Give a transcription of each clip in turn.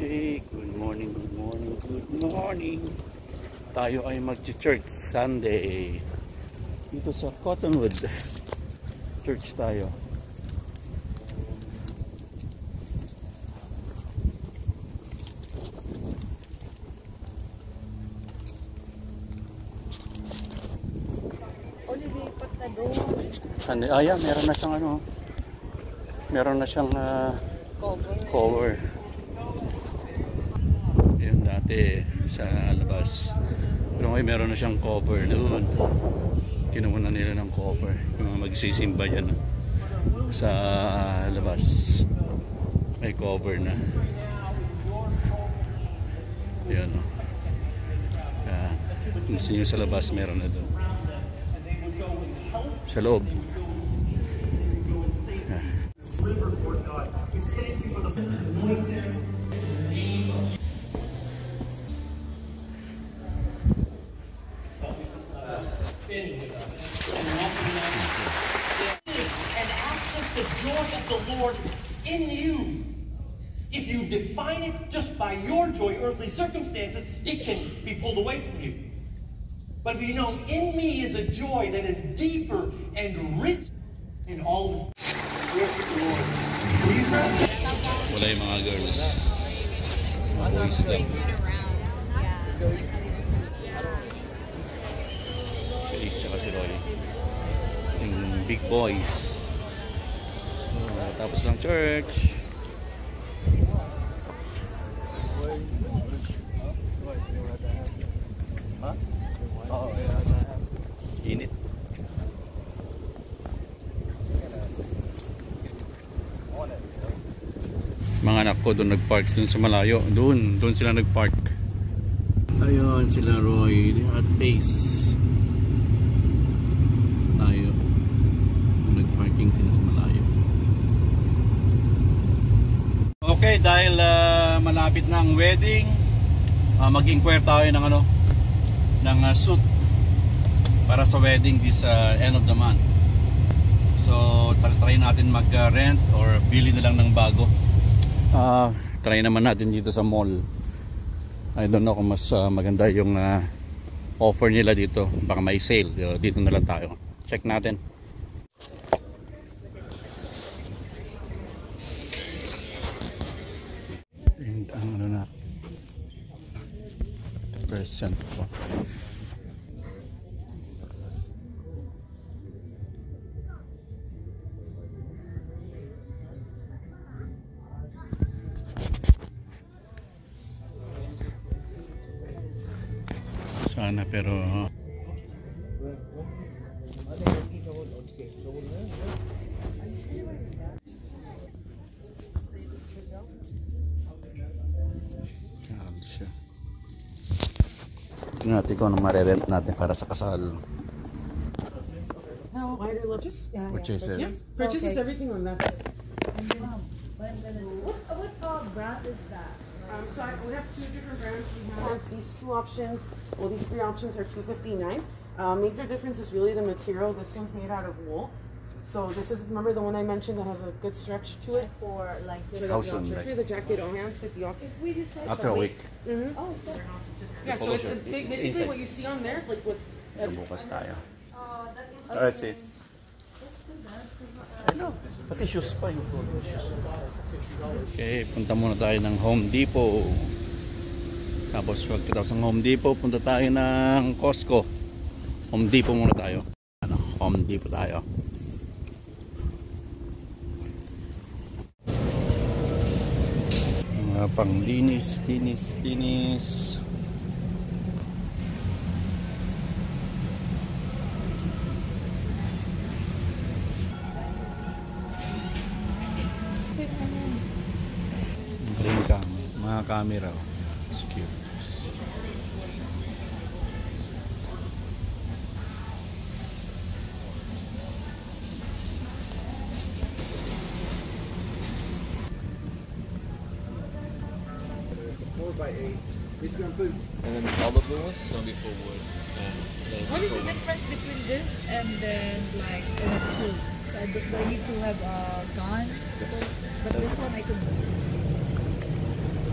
Hey, good morning, good morning, good morning. Tayo ay mag-church Sunday dito sa Cottonwood Church tayo. Lipat na doon. Yeah, meron na siyang ano. Meron na siyang cover. Yan dati sa labas. Pero ngayon meron na siyang cover doon. Kinuha na nila ng cover. Yung mga magsisimba yan sa labas. May cover na. Yan o. Gusto nyo sa labas meron na doon. Sa loob. And access the joy of the Lord in you. If you define it just by your joy, earthly circumstances, it can be pulled away from you. But if you know, in me is a joy that is deeper and rich in all of us. Wala yung mga girls. Mga boys lang. Si Ace saka si Roy. Yung big boys. So, tapos lang church. Init. Mga anak ko doon nagpark doon sa malayo. Doon sila nagpark. Ayun sila Roy at Ace. Tayo. Nagparking sila sa malayo. Okay, dahil malapit na ang wedding, mag-inquire tayo ng ano, ng suit para sa wedding this end of the month. So try natin mag-rent or bili na lang ng bago. Try naman natin dito sa mall. I don't know kung mas maganda yung offer nila dito. Baka may sale. Dito na lang tayo. Check natin. And ang ano na 10% off. Sana pero tingnan natin kung ano marerent natin para sa kasal. Purchase it. Yeah, purchases everything on that. What brand is that? So we have two different brands. We have these two options. Well, these three options are $259. Major difference is really the material. This one's made out of wool. So this is, remember the one I mentioned that has a good stretch to it? For like How soon? The jacket on hands with the if we decide After a week. Oh, is that? Yeah, so it's a big, basically what you see on there, like with. Sa bukas tayo. That is. Alright, see. Let's do that. Ano? Pati shoes pa yung shoes. Okay, punta muna tayo ng Home Depot. Tapos pagkatapos ng Home Depot, punta tayo ng Costco. Home Depot muna tayo. Home Depot tayo. Mga panglinis, linis. Mga camera. It's cute. And then all the blue ones is gonna be full wood. What is the difference between this and then like two? So I need to have a gun, but this one I could.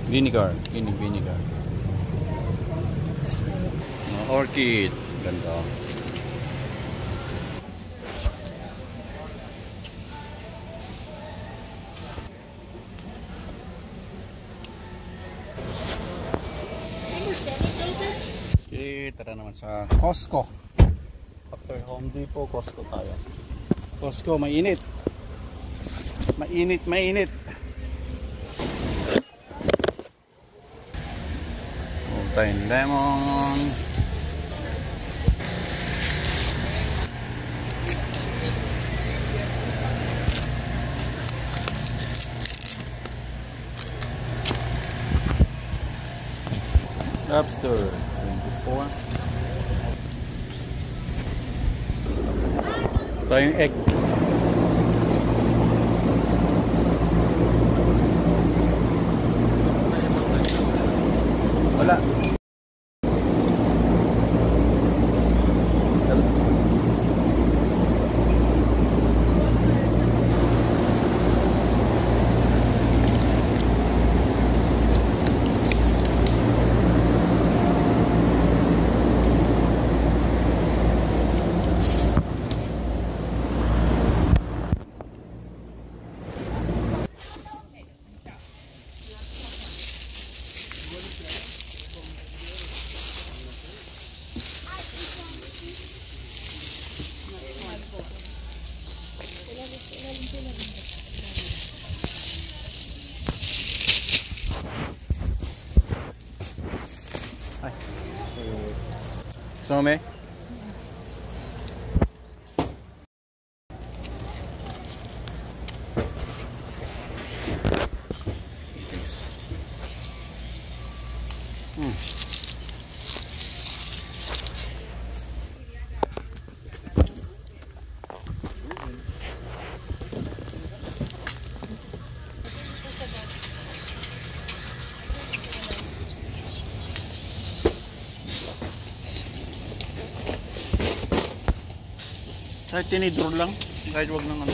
Vinegar. Vinegar. Orchid. Ganda. Okay, tara naman sa Costco. After Home Depot, Costco tayo. Costco, mainit. Mainit. Tayong lemon. Lobster 24. Tayong egg. Wala. Some. Kahit tinidor lang, kahit wag ng ano.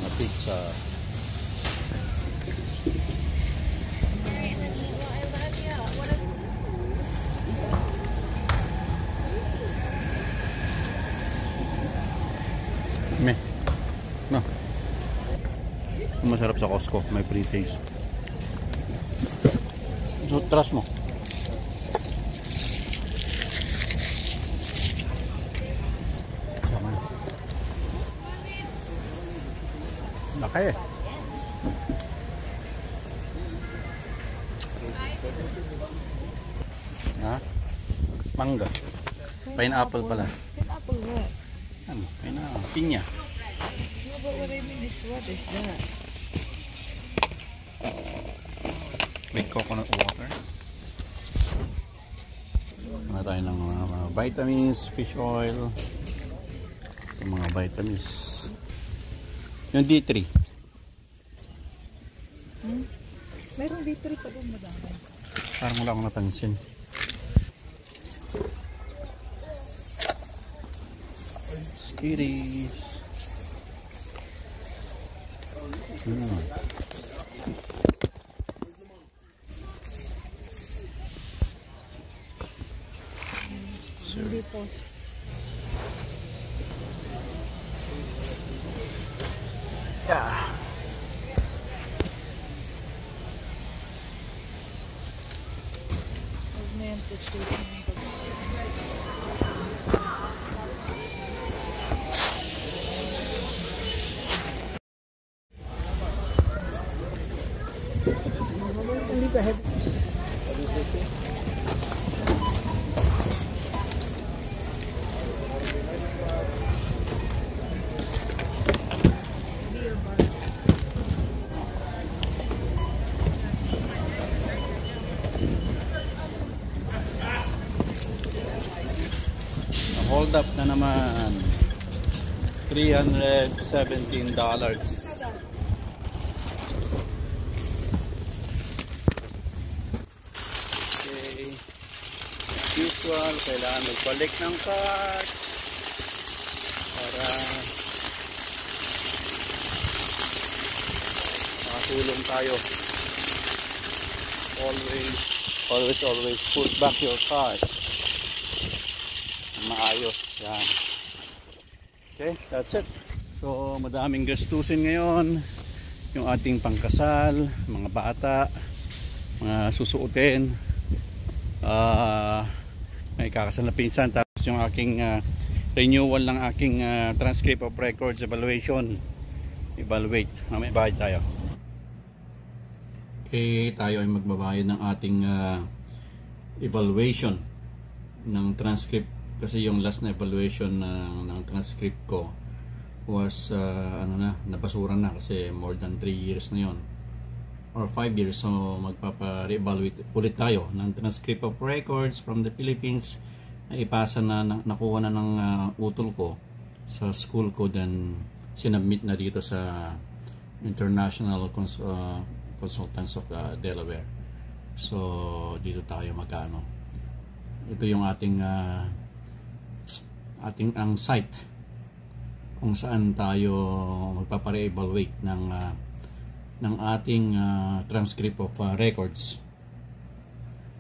Mga pizza. No. Masarap sa Costco, may pre-taste. So, trust mo. Laki. Ha? Mangga. Pineapple pala. Pineapple what? Ano? Pinya. No, but what I mean is what is that? With coconut water. Mga tayo ng mga vitamins, fish oil. Yung mga vitamins. Yung D3. Mayroong D3 pa doon madami. Parang wala akong napansin. Skitties. Hindi po. Yeah. Augmented treatment. Hindi ka heavy. Hold up na naman. $317. Okay. Usual, kailangan mag-collect ng card para tulong tayo. Always put back your car. Maayos. Yan. Okay, that's it. So, madaming gastusin ngayon. Yung ating pangkasal, mga bata, mga susuotin, may kakasal na pinsan, tapos yung aking renewal ng aking transcript of records evaluation. Evaluate. Mamaya bayad tayo. Okay, tayo ay magbabayad ng ating evaluation ng transcript, kasi yung last na evaluation ng transcript ko was nabasuran na kasi more than 3 years na yon or 5 years. So magpapa-re-evaluate ulit tayo ng transcript of records from the Philippines na ipasa na, nakuha na ng utol ko sa school ko, then sinubmit na dito sa International Consultants of Delaware. So dito tayo magkano. Ito yung ating ang site kung saan tayo magpapare-evaluate ng ating transcript of records.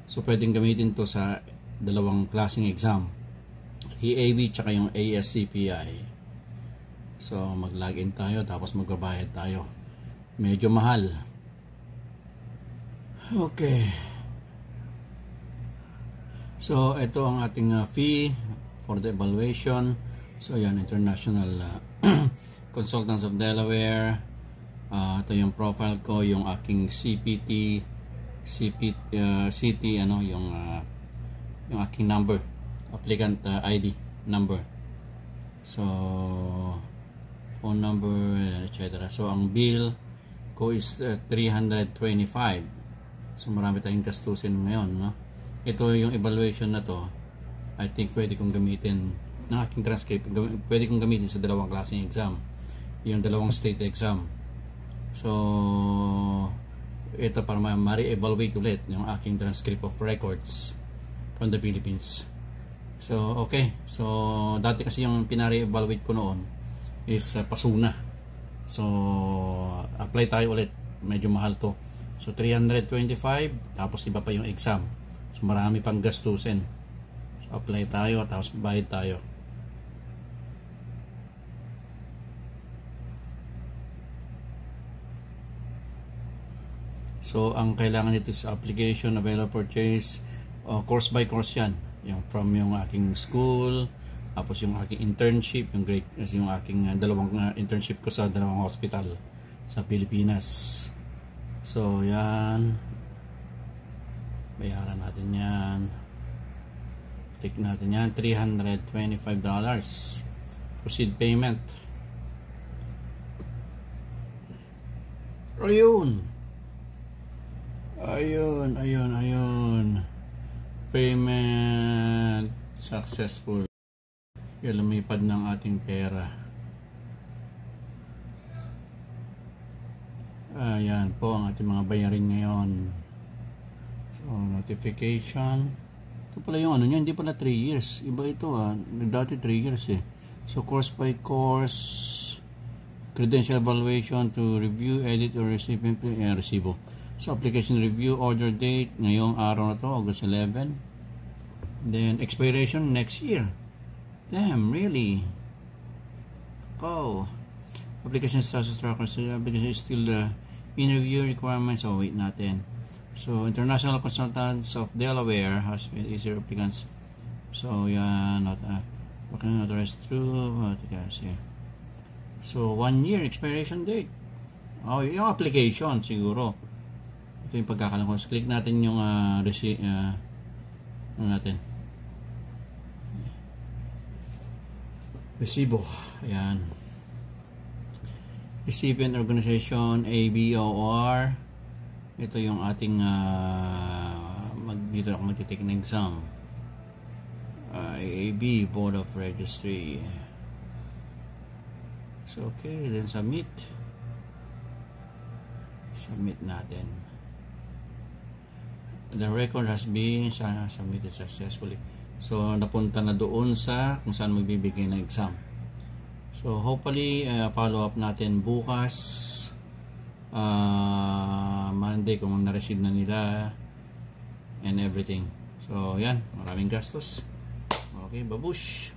So pwedeng gamitin to sa dalawang klaseng exam, EAB tsaka yung ASCPI. So mag-login tayo tapos magbabayad tayo. Medyo mahal. Okay. So ito ang ating fee for the evaluation. So yan, International Consultants of Delaware. Ito yung profile ko, yung aking CT, yung aking number, applicant ID number. So phone number, etc. So ang bill ko is 325. So marami tayong gastusin ngayon, no? Ito yung evaluation na to, I think pwede kong gamitin ng aking transcript, pwede kong gamitin sa dalawang klaseng exam, yung dalawang state exam. So ito para ma-re-evaluate ulit yung aking transcript of records from the Philippines. So okay, so dati kasi yung pinare-evaluate ko noon is pasuna. So apply tayo ulit, medyo mahal to. So 325, tapos iba pa yung exam, so marami pang gastusin. So apply tayo, tapos bayad tayo. So ang kailangan nito sa application, available purchase, course by course yan, yung from yung aking school, tapos yung aking internship, yung aking dalawang internship ko sa dalawang hospital sa Pilipinas. So yan, bayaran natin yan, click natin yan, $325, proceed payment. Ayun, payment successful. Yan, lumipad ng ating pera. Ayan po ang ating mga bayarin ngayon. So notification, ito pala yung ano nyo, hindi pala 3 years, iba ito dati 3 years So course by course, credential evaluation to review, edit or receive resibo. So application review, order date ngayong araw na to, August 11. Then expiration next year. Damn, really? Application status tracker, so application is still the interview requirements. So wait natin. So International Consultants of Delaware has made easier applicants. So yeah, not authorized through so 1 year expiration date. Yung application siguro. Ito yung pagkakalang ko. Click natin yung resibo. Ayan. Recipient organization, ABOR. Ito yung ating dito ako magtitake ng exam. AAB, Board of Registry. So okay, then submit. Submit natin. The record has been submitted successfully. So napunta na doon sa kung saan magbibigay ng exam. So hopefully follow up natin bukas Monday kung na-receive na nila and everything. So yan, maraming gastos. Okay, babush.